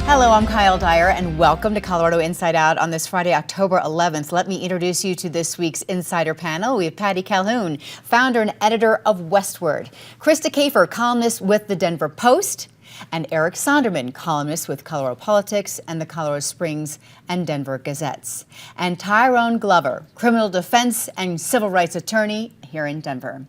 Hello, I'm Kyle Dyer, and welcome to Colorado Inside Out on this Friday, October 11th. Let me introduce you to this week's Insider panel. We have Patty Calhoun, founder and editor of Westward, Krista Kafer, columnist with the Denver Post, and Eric Sondermann, columnist with Colorado Politics and the Colorado Springs and Denver Gazettes, and Tyrone Glover, criminal defense and civil rights attorney here in Denver.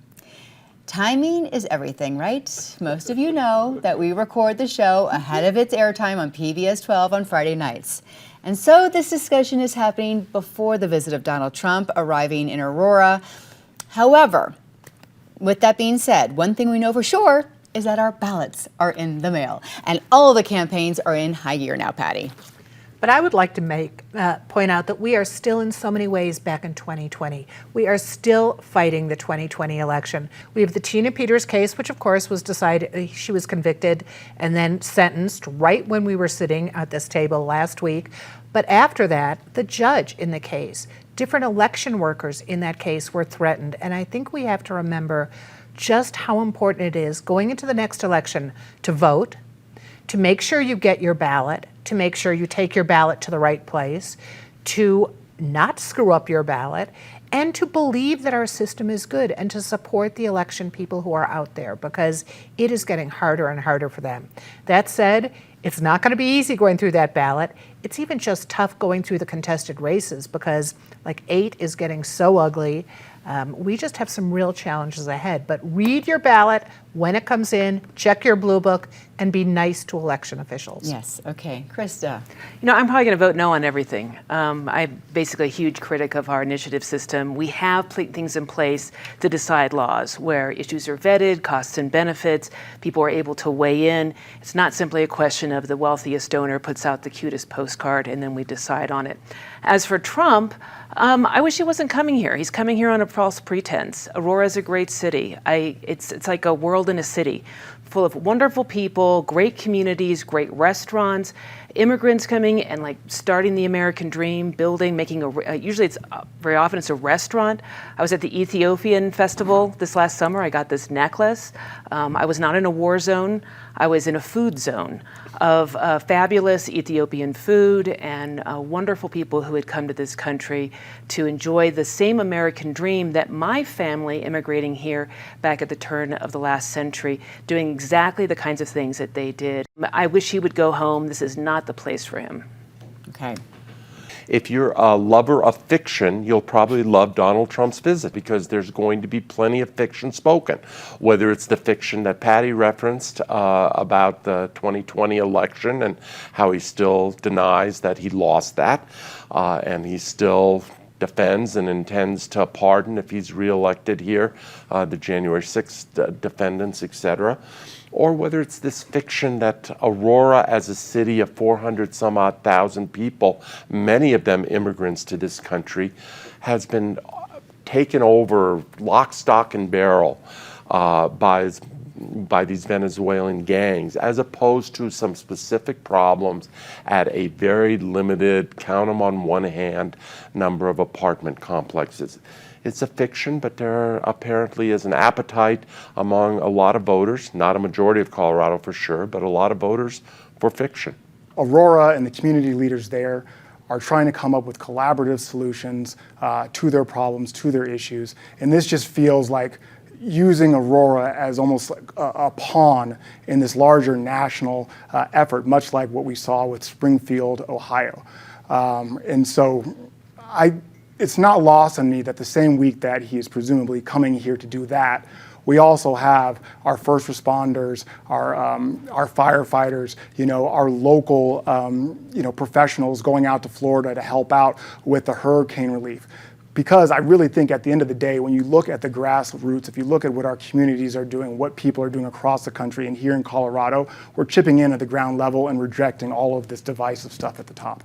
Timing is everything, right? Most of you know that we record the show ahead of its airtime on PBS 12 on Friday nights. And so this discussion is happening before the visit of Donald Trump arriving in Aurora. However, with that being said, one thing we know for sure is that our ballots are in the mail. And all of the campaigns are in high gear now, Patty. But I would like to point out that we are still in so many ways back in 2020. We are still fighting the 2020 election. We have the Tina Peters case, which of course was decided, she was convicted and then sentenced right when we were sitting at this table last week. But after that, the judge in the case, different election workers in that case were threatened. And I think we have to remember just how important it is going into the next election to vote, to make sure you get your ballot, to make sure you take your ballot to the right place, to not screw up your ballot, and to believe that our system is good and to support the election people who are out there, because it is getting harder and harder for them. That said, it's not going to be easy going through that ballot. It's even just tough going through the contested races because like 8 is getting so ugly. We just have some real challenges ahead. But read your ballot when it comes in, check your blue book, and be nice to election officials. Yes, okay. Krista. You know, I'm probably going to vote no on everything. I'm basically a huge critic of our initiative system. We have things in place to decide laws where issues are vetted, costs and benefits, people are able to weigh in. It's not simply a question of the wealthiest donor puts out the cutest postcard and then we decide on it. As for Trump, I wish he wasn't coming here. He's coming here on a false pretense. Aurora is a great city. It's like a world in a city, full of wonderful people, great communities, great restaurants, immigrants coming and like starting the American dream, building, making usually it's very often it's a restaurant. I was at the Ethiopian festival this last summer. I got this necklace. I was not in a war zone. I was in a food zone of fabulous Ethiopian food and wonderful people who had come to this country to enjoy the same American dream that my family immigrating here back at the turn of the last century, doing exactly the kinds of things that they did. I wish he would go home. This is not the place for him. Okay. If you're a lover of fiction, you'll probably love Donald Trump's visit because there's going to be plenty of fiction spoken, whether it's the fiction that Patty referenced about the 2020 election and how he still denies that he lost that, and he still defends and intends to pardon if he's reelected here, the January 6th defendants, etc. Or whether it's this fiction that Aurora, as a city of 400 some odd thousand people, many of them immigrants to this country, has been taken over lock, stock, and barrel by these Venezuelan gangs, as opposed to some specific problems at a very limited, count them on one hand, number of apartment complexes. It's a fiction, but there apparently is an appetite among a lot of voters, not a majority of Colorado for sure, but a lot of voters for fiction. Aurora and the community leaders there are trying to come up with collaborative solutions to their problems, to their issues. And this just feels like using Aurora as almost like a pawn in this larger national effort, much like what we saw with Springfield, Ohio. And so it's not lost on me that the same week that he is presumably coming here to do that, we also have our first responders, our firefighters, our local, professionals going out to Florida to help out with the hurricane relief. Because I really think at the end of the day, when you look at the grassroots, if you look at what our communities are doing, what people are doing across the country and here in Colorado, we're chipping in at the ground level and rejecting all of this divisive stuff at the top.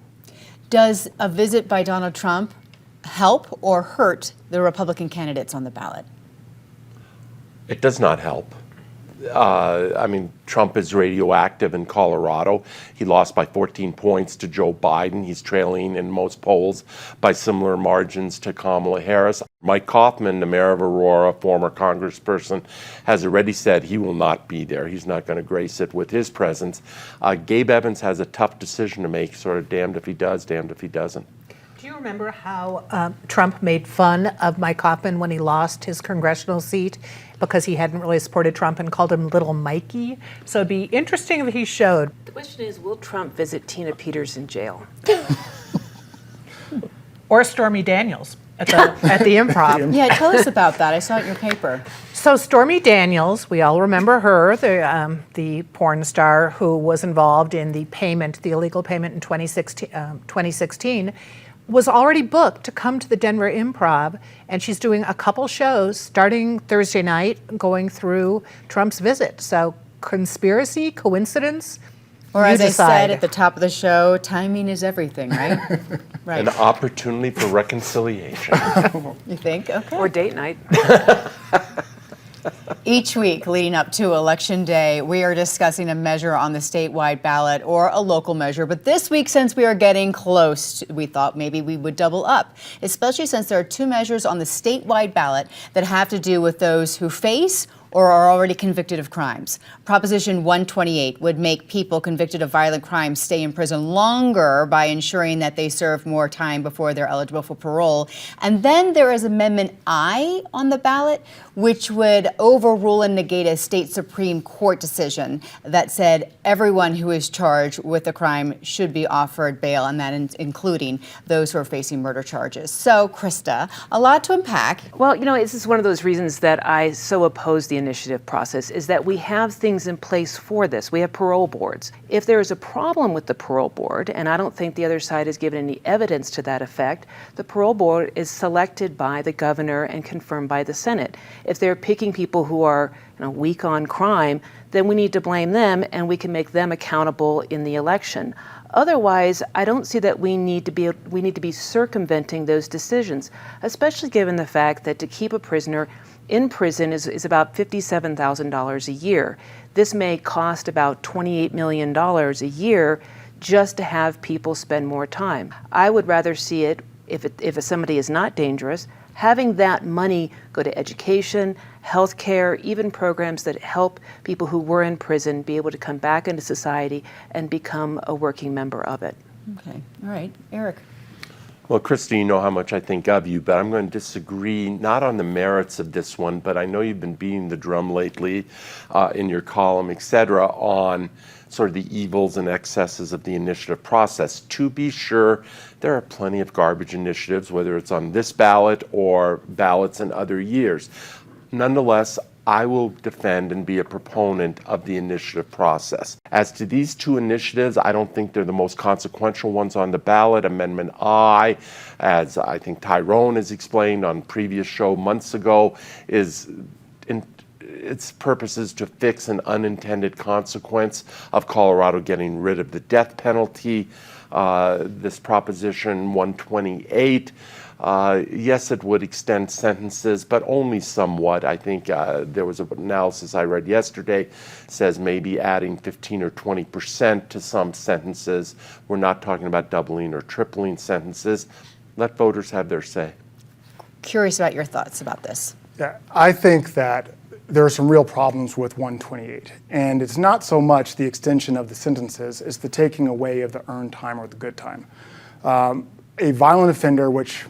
Does a visit by Donald Trump help or hurt the Republican candidates on the ballot? It does not help. Trump is radioactive in Colorado. He lost by 14 points to Joe Biden. He's trailing in most polls by similar margins to Kamala Harris. Mike Kaufman, the mayor of Aurora, former congressperson, has already said he will not be there. He's not going to grace it with his presence. Gabe Evans has a tough decision to make, sort of damned if he does, damned if he doesn't. Do you remember how Trump made fun of Mike Kaufman when he lost his congressional seat because he hadn't really supported Trump and called him Little Mikey? So it'd be interesting if he showed. The question is, will Trump visit Tina Peters in jail? Or Stormy Daniels at the Improv. Yeah, tell us about that. I saw it in your paper. So Stormy Daniels, we all remember her, the porn star who was involved in the illegal payment in 2016, was already booked to come to the Denver Improv, and she's doing a couple shows starting Thursday night, going through Trump's visit. So conspiracy, coincidence? Or as you I decide. said at the top of the show, timing is everything, right? Right. An opportunity for reconciliation. You think? Okay. Or date night? Each week leading up to Election Day, we are discussing a measure on the statewide ballot or a local measure. But this week, since we are getting close, we thought maybe we would double up, especially since there are two measures on the statewide ballot that have to do with those who face or are already convicted of crimes. Proposition 128 would make people convicted of violent crimes stay in prison longer by ensuring that they serve more time before they're eligible for parole. And then there is Amendment I on the ballot, which would overrule and negate a state Supreme Court decision that said everyone who is charged with a crime should be offered bail, and that including those who are facing murder charges. So, Krista, a lot to unpack. Well, this is one of those reasons that I so oppose the initiative process, is that we have things in place for this. We have parole boards. If there is a problem with the parole board, and I don't think the other side has given any evidence to that effect, the parole board is selected by the governor and confirmed by the Senate. If they're picking people who are weak on crime, then we need to blame them, and we can make them accountable in the election. Otherwise, I don't see that we need to be circumventing those decisions, especially given the fact that to keep a prisoner in prison is about $57,000 a year. This may cost about $28 million a year just to have people spend more time. I would rather see it, if somebody is not dangerous, having that money go to education, healthcare, even programs that help people who were in prison be able to come back into society and become a working member of it. Okay, all right, Eric. Well, Krista, you know how much I think of you, but I'm going to disagree, not on the merits of this one, but I know you've been beating the drum lately in your column, et cetera, on sort of the evils and excesses of the initiative process. To be sure, there are plenty of garbage initiatives, whether it's on this ballot or ballots in other years. Nonetheless, I will defend and be a proponent of the initiative process. As to these two initiatives, I don't think they're the most consequential ones on the ballot. Amendment I, as I think Tyrone has explained on previous show months ago, its purpose is to fix an unintended consequence of Colorado getting rid of the death penalty. This Proposition 128, yes, it would extend sentences, but only somewhat. I think there was an analysis I read yesterday says maybe adding 15 or 20% to some sentences. We're not talking about doubling or tripling sentences. Let voters have their say. Curious about your thoughts about this. Yeah, I think that there are some real problems with 128. And it's not so much the extension of the sentences, it's the taking away of the earned time or the good time. A violent offender, which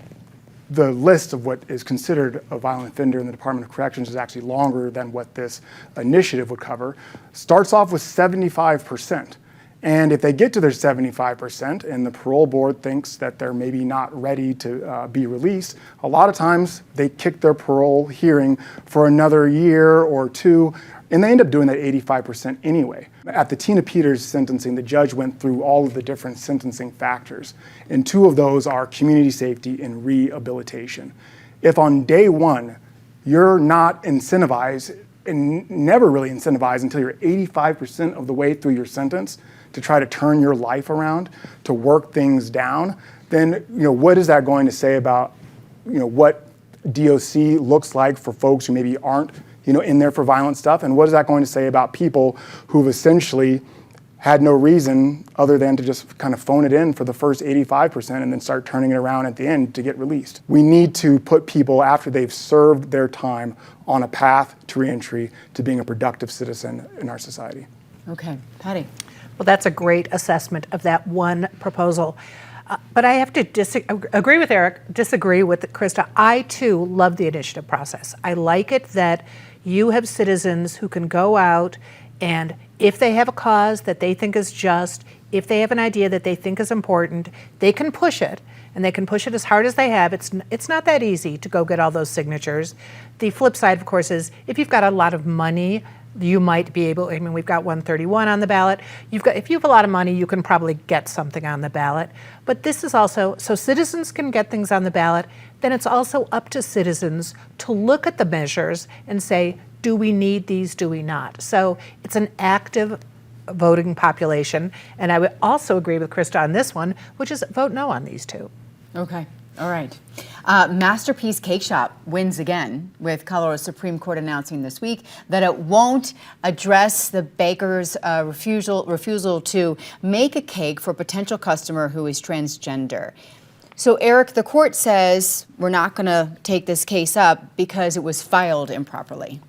the list of what is considered a violent offender in the Department of Corrections is actually longer than what this initiative would cover, starts off with 75%. And if they get to their 75% and the parole board thinks that they're maybe not ready to be released, a lot of times they kick their parole hearing for another year or two, and they end up doing that 85% anyway. At the Tina Peters sentencing, the judge went through all of the different sentencing factors, and two of those are community safety and rehabilitation. If on day one you're not incentivized, and never really incentivized until you're 85% of the way through your sentence, to try to turn your life around, to work things down, then what is that going to say about what DOC looks like for folks who maybe aren't in there for violent stuff, and what is that going to say about people who've essentially had no reason other than to just kind of phone it in for the first 85% and then start turning it around at the end to get released. We need to put people, after they've served their time, on a path to reentry, to being a productive citizen in our society. Okay, Patty. Well, that's a great assessment of that one proposal. But I have to agree with Eric, disagree with Krista. I, too, love the initiative process. I like it that you have citizens who can go out and if they have a cause that they think is just, if they have an idea that they think is important, they can push it, and they can push it as hard as they have. It's not that easy to go get all those signatures. The flip side, of course, is if you've got a lot of money, you might be able, I mean, we've got 131 on the ballot. If you have a lot of money, you can probably get something on the ballot. But this is also, so citizens can get things on the ballot, then it's also up to citizens to look at the measures and say, do we need these, do we not? So it's an active voting population. And I would also agree with Krista on this one, which is vote no on these two. Okay, all right. Masterpiece Cake Shop wins again, with Colorado Supreme Court announcing this week that it won't address the baker's refusal to make a cake for a potential customer who is transgender. So, Eric, the court says we're not going to take this case up because it was filed improperly.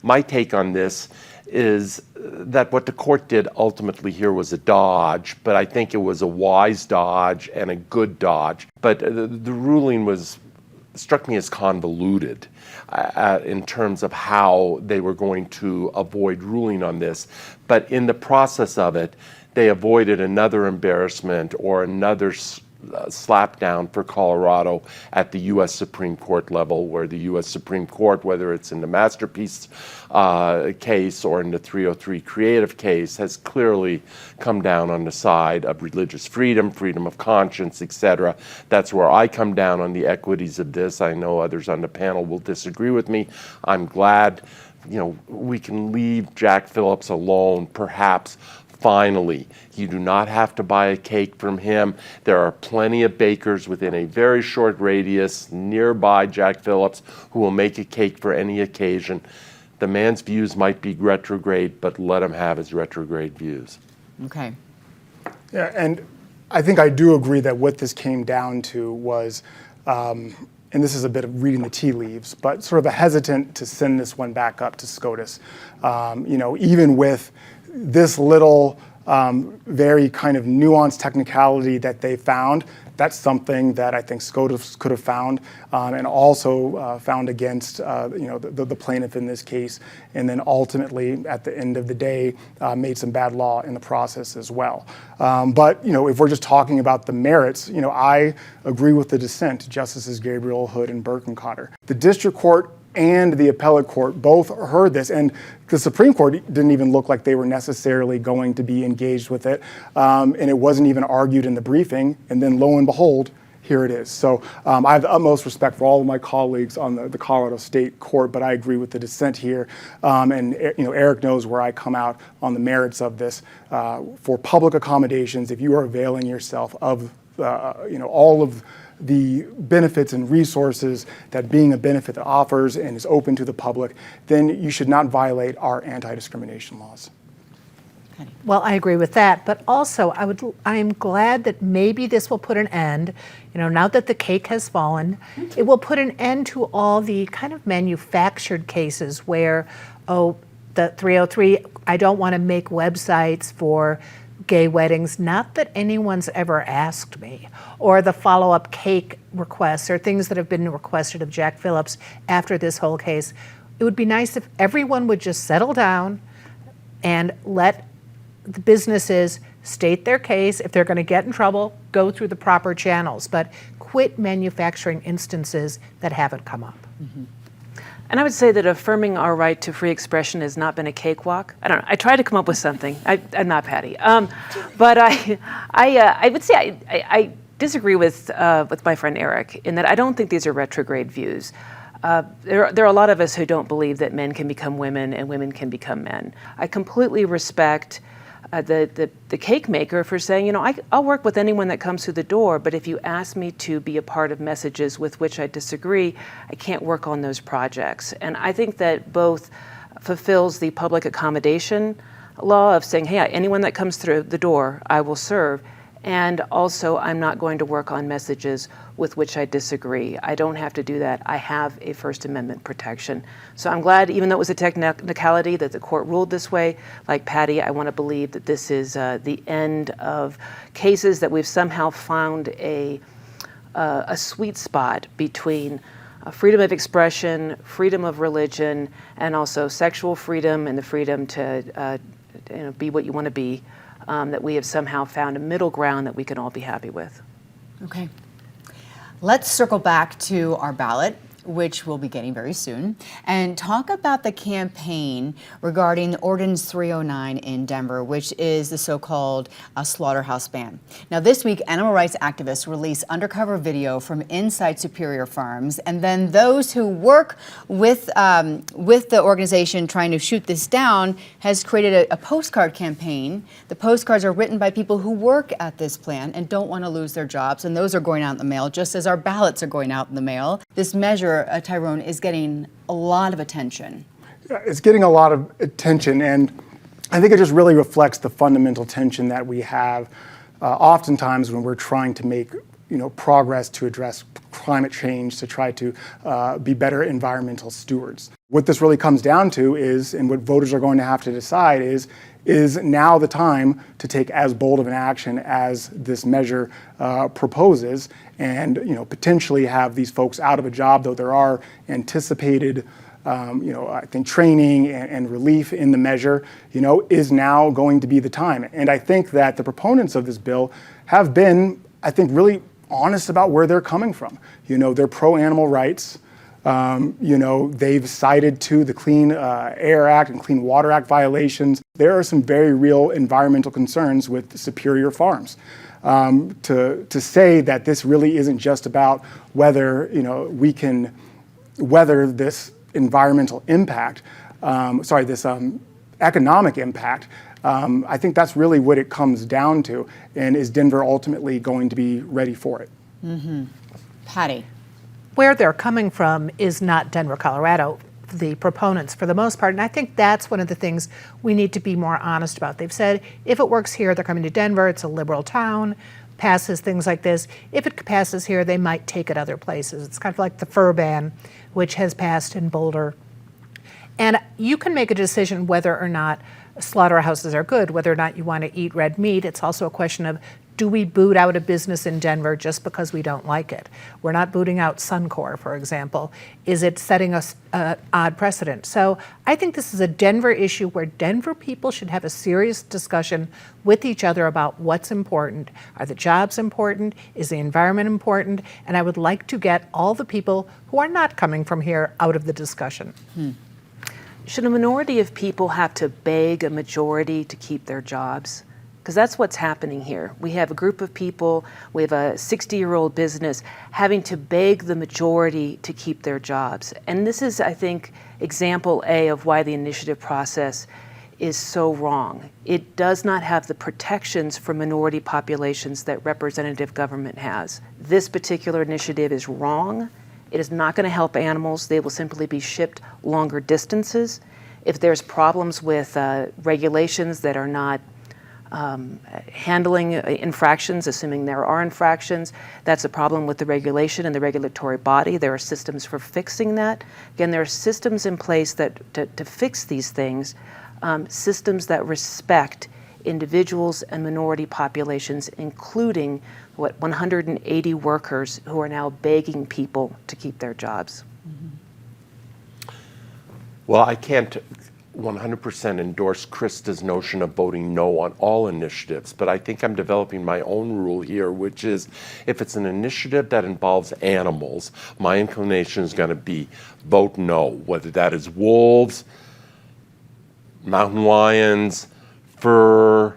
My take on this is that what the court did ultimately here was a dodge, but I think it was a wise dodge and a good dodge. But the ruling struck me as convoluted in terms of how they were going to avoid ruling on this. But in the process of it, they avoided another embarrassment or another slapdown for Colorado at the U.S. Supreme Court level, where the U.S. Supreme Court, whether it's in the Masterpiece case or in the 303 Creative case, has clearly come down on the side of religious freedom, freedom of conscience, etc. That's where I come down on the equities of this. I know others on the panel will disagree with me. I'm glad, we can leave Jack Phillips alone, perhaps. Finally, you do not have to buy a cake from him. There are plenty of bakers within a very short radius nearby Jack Phillips who will make a cake for any occasion. The man's views might be retrograde, but let him have his retrograde views. Okay. Yeah, and I think I do agree that what this came down to was, and this is a bit of reading the tea leaves, but sort of a hesitant to send this one back up to SCOTUS. Even with this little very kind of nuanced technicality that they found, that's something that I think SCOTUS could have found and also found against the plaintiff in this case, and then ultimately at the end of the day made some bad law in the process as well. But if we're just talking about the merits, I agree with the dissent, Justices Gabriel, Hood, and Birkenkotter. The district court and the appellate court both heard this, and the Supreme Court didn't even look like they were necessarily going to be engaged with it, and it wasn't even argued in the briefing, and then lo and behold, here it is. So I have the utmost respect for all of my colleagues on the Colorado State Court, but I agree with the dissent here, and Eric knows where I come out on the merits of this. For public accommodations, if you are availing yourself of all of the benefits and resources that being a benefit that offers and is open to the public, then you should not violate our anti-discrimination laws. Well, I agree with that, but also I am glad that maybe this will put an end, now that the cake has fallen, it will put an end to all the kind of manufactured cases where, the 303, I don't want to make websites for gay weddings, not that anyone's ever asked me, or the follow-up cake requests or things that have been requested of Jack Phillips after this whole case. It would be nice if everyone would just settle down and let the businesses state their case. If they're going to get in trouble, go through the proper channels, but quit manufacturing instances that haven't come up. Mm-hmm. And I would say that affirming our right to free expression has not been a cakewalk. I don't know. I tried to come up with something. I'm not Patty, but I would say I disagree with my friend Eric in that I don't think these are retrograde views. There are a lot of us who don't believe that men can become women and women can become men. I completely respect the cake maker for saying, I'll work with anyone that comes through the door, but if you ask me to be a part of messages with which I disagree, I can't work on those projects. And I think that both fulfills the public accommodation law of saying, hey, anyone that comes through the door, I will serve. And also, I'm not going to work on messages with which I disagree. I don't have to do that. I have a First Amendment protection. So I'm glad, even though it was a technicality, that the court ruled this way. Like Patty, I want to believe that this is the end of cases, that we've somehow found a sweet spot between freedom of expression, freedom of religion, and also sexual freedom and the freedom to be what you want to be. That we have somehow found a middle ground that we can all be happy with. Okay. Let's circle back to our ballot, which we'll be getting very soon, and talk about the campaign regarding Ordinance 309 in Denver, which is the so-called slaughterhouse ban. Now, this week, animal rights activists released undercover video from inside Superior Farms, and then those who work with the organization trying to shoot this down has created a postcard campaign. The postcards are written by people who work at this plant and don't want to lose their jobs, and those are going out in the mail, just as our ballots are going out in the mail. This measure, Tyrone, is getting a lot of attention. It's getting a lot of attention, and I think it just really reflects the fundamental tension that we have oftentimes when we're trying to make progress to address climate change, to try to be better environmental stewards. What this really comes down to is, and what voters are going to have to decide is now the time to take as bold of an action as this measure proposes, and potentially have these folks out of a job, though there are anticipated I think training and relief in the measure, is now going to be the time. And I think that the proponents of this bill have been, I think, really honest about where they're coming from. They're pro-animal rights. They've cited to the Clean Air Act and Clean Water Act violations. There are some very real environmental concerns with Superior Farms. To say that this really isn't just about whether we can weather this environmental impact, this economic impact. I think that's really what it comes down to, and is Denver ultimately going to be ready for it? Mm-hmm. Patty. Where they're coming from is not Denver, Colorado, the proponents for the most part. And I think that's one of the things we need to be more honest about. They've said if it works here, they're coming to Denver. It's a liberal town, passes things like this. If it passes here, they might take it other places. It's kind of like the fur ban, which has passed in Boulder. And you can make a decision whether or not slaughterhouses are good, whether or not you want to eat red meat. It's also a question of, do we boot out a business in Denver just because we don't like it? We're not booting out Suncor, for example. Is it setting us an odd precedent? So I think this is a Denver issue where Denver people should have a serious discussion with each other about what's important. Are the jobs important? Is the environment important? And I would like to get all the people who are not coming from here out of the discussion. Should a minority of people have to beg a majority to keep their jobs? Because that's what's happening here. We have a group of people, we have a 60-year-old business having to beg the majority to keep their jobs. And this is, I think, example A of why the initiative process is so wrong. It does not have the protections for minority populations that representative government has. This particular initiative is wrong. It is not going to help animals. They will simply be shipped longer distances. If there's problems with regulations that are not handling infractions, assuming there are infractions, that's a problem with the regulation and the regulatory body. There are systems for fixing that. Again, there are systems in place that to fix these things, systems that respect individuals and minority populations, including 180 workers who are now begging people to keep their jobs. Well, I can't 100% endorse Krista's notion of voting no on all initiatives, but I think I'm developing my own rule here, which is if it's an initiative that involves animals, my inclination is going to be vote no, whether that is wolves, mountain lions, fur,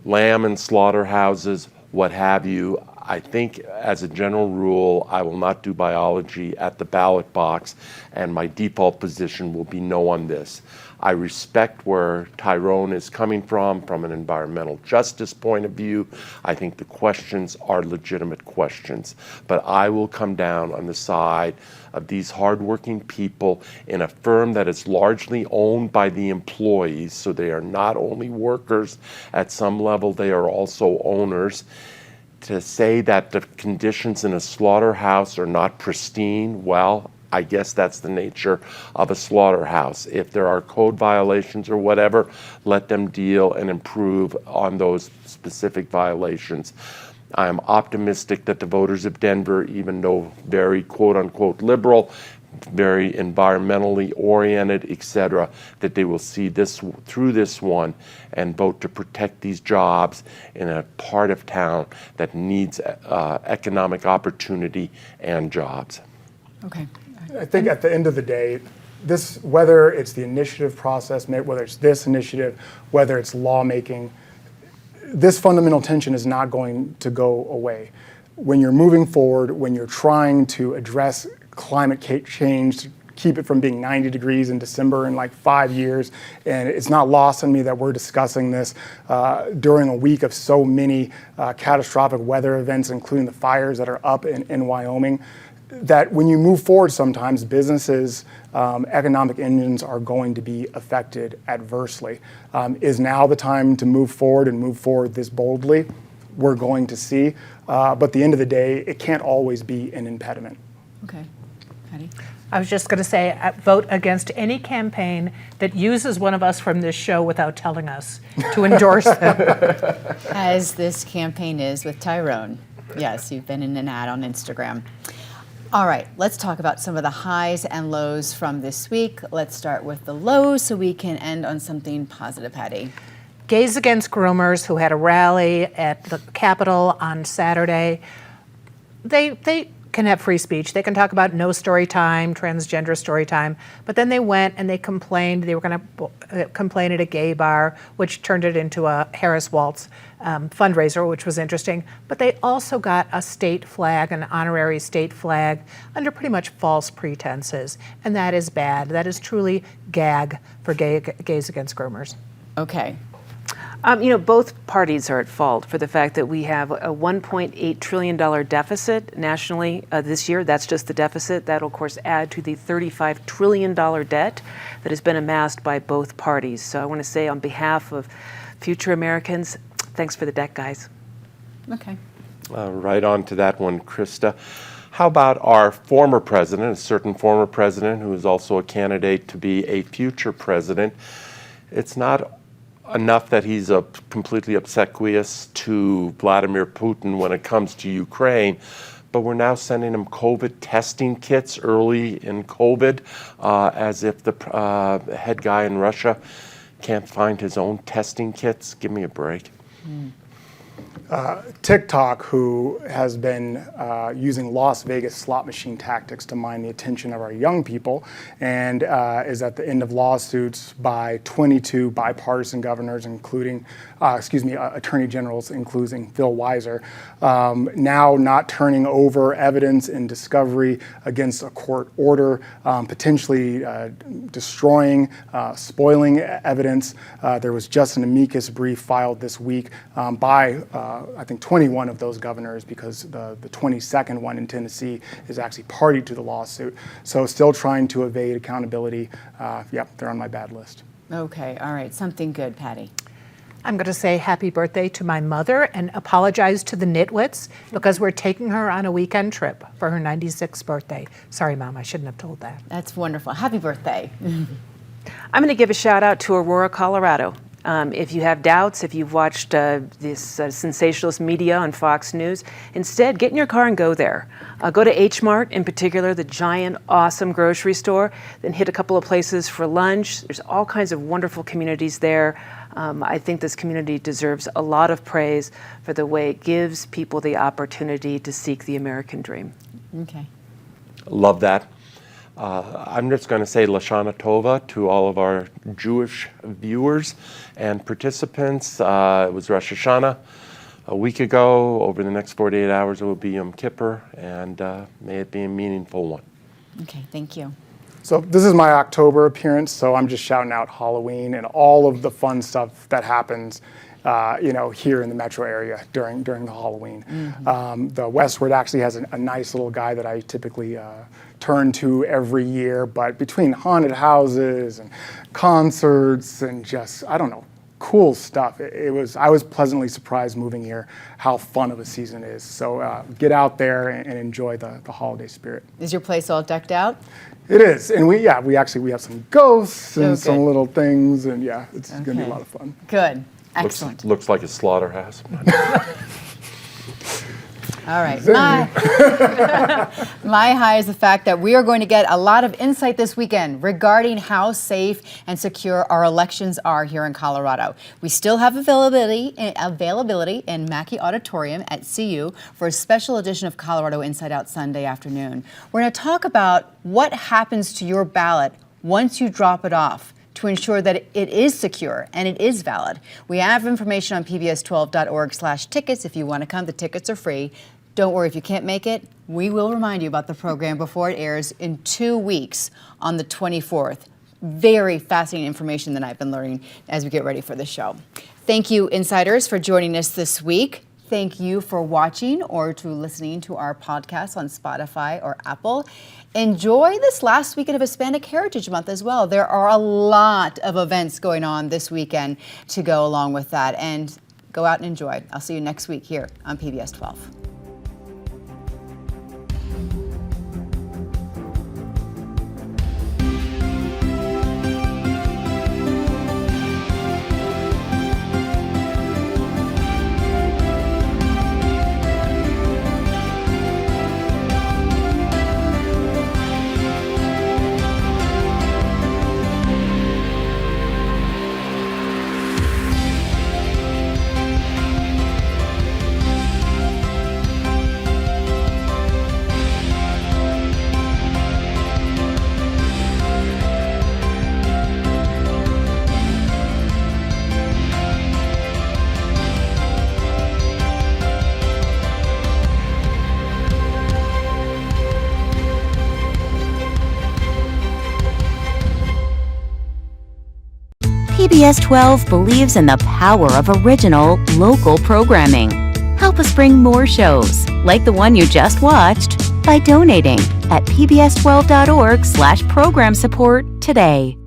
lamb and slaughterhouses, what have you. I think as a general rule, I will not do biology at the ballot box, and my default position will be no on this. I respect where Tyrone is coming from an environmental justice point of view. I think the questions are legitimate questions, but I will come down on the side of these hardworking people in a firm that is largely owned by the employees, so they are not only workers at some level, they are also owners. To say that the conditions in a slaughterhouse are not pristine, well, I guess that's the nature of a slaughterhouse. If there are code violations or whatever, let them deal and improve on those specific violations. I am optimistic that the voters of Denver, even though very quote-unquote liberal, very environmentally oriented, etc., that they will see this through this one and vote to protect these jobs in a part of town that needs economic opportunity and jobs. Okay. I think at the end of the day, this, whether it's the initiative process, whether it's this initiative, whether it's lawmaking, this fundamental tension is not going to go away. When you're moving forward, when you're trying to address climate change, keep it from being 90 degrees in December in like 5 years, and it's not lost on me that we're discussing this during a week of so many catastrophic weather events, including the fires that are up in Wyoming, that when you move forward, sometimes businesses, economic engines are going to be affected adversely. Is now the time to move forward and move forward this boldly? We're going to see. But at the end of the day, it can't always be an impediment. Okay. Patty? I was just going to say, vote against any campaign that uses one of us from this show without telling us to endorse them. As this campaign is with Tyrone. Yes, you've been in an ad on Instagram. All right, let's talk about some of the highs and lows from this week. Let's start with the lows so we can end on something positive, Patty. Gays Against Groomers, who had a rally at the Capitol on Saturday, they can have free speech. They can talk about no story time, transgender story time, but then they went and they complained. They were going to complain at a gay bar, which turned it into a Harris Waltz fundraiser, which was interesting. But they also got a state flag, an honorary state flag, under pretty much false pretenses, and that is bad. That is truly gag for Gays Against Groomers. Okay. Both parties are at fault for the fact that we have a $1.8 trillion deficit nationally this year. That's just the deficit. That'll, of course, add to the $35 trillion debt that has been amassed by both parties. So I want to say on behalf of future Americans, thanks for the debt, guys. Okay. Right on to that one, Krista. How about our former president, a certain former president who is also a candidate to be a future president? It's not enough that he's completely obsequious to Vladimir Putin when it comes to Ukraine, but we're now sending him COVID testing kits early in COVID, as if the head guy in Russia can't find his own testing kits. Give me a break. TikTok, who has been using Las Vegas slot machine tactics to mine the attention of our young people, and is at the end of lawsuits by 22 bipartisan governors, including, attorney generals, including Phil Weiser, now not turning over evidence in discovery against a court order, potentially destroying, spoiling evidence. There was just an amicus brief filed this week by I think 21 of those governors, because the 22nd one in Tennessee is actually party to the lawsuit. So still trying to evade accountability. Yep, they're on my bad list. Okay, all right, something good, Patty. I'm going to say happy birthday to my mother and apologize to the Nitwits because we're taking her on a weekend trip for her 96th birthday. Sorry, Mom, I shouldn't have told that. That's wonderful. Happy birthday. I'm going to give a shout out to Aurora, Colorado. If you have doubts, if you've watched this sensationalist media on Fox News, instead get in your car and go there. Go to H Mart in particular, the giant, awesome grocery store, then hit a couple of places for lunch. There's all kinds of wonderful communities there. I think this community deserves a lot of praise for the way it gives people the opportunity to seek the American dream. Okay. Love that. I'm just going to say Lashana Tova to all of our Jewish viewers and participants. It was Rosh Hashanah. a week ago. Over the next 48 hours, it will be Yom Kippur, and may it be a meaningful one. Okay, thank you. So this is my October appearance, so I'm just shouting out Halloween and all of the fun stuff that happens, here in the metro area during the Halloween. The Westward actually has a nice little guy that I typically turn to every year, but between haunted houses and concerts and just, I don't know, cool stuff. I was pleasantly surprised moving here how fun of a season is. So get out there and enjoy the holiday spirit. Is your place all decked out? It is, and we have some ghosts and Oh, some good. little things, and yeah, it's going to be a Okay. lot of fun. Good. Excellent. Looks like a slaughterhouse. All right. My high is the fact that we are going to get a lot of insight this weekend regarding how safe and secure our elections are here in Colorado. We still have availability in Mackey Auditorium at CU for a special edition of Colorado Inside Out Sunday afternoon. We're going to talk about what happens to your ballot once you drop it off to ensure that it is secure and it is valid. We have information on pbs12.org/tickets if you want to come. The tickets are free. Don't worry if you can't make it. We will remind you about the program before it airs in 2 weeks on the 24th. Very fascinating information that I've been learning as we get ready for the show. Thank you, insiders, for joining us this week. Thank you for watching or to listening to our podcast on Spotify or Apple. Enjoy this last weekend of Hispanic Heritage Month as well. There are a lot of events going on this weekend to go along with that, and go out and enjoy. I'll see you next week here on PBS 12. PBS 12 believes in the power of original, local programming. Help us bring more shows, like the one you just watched, by donating at pbs12.org/program support today.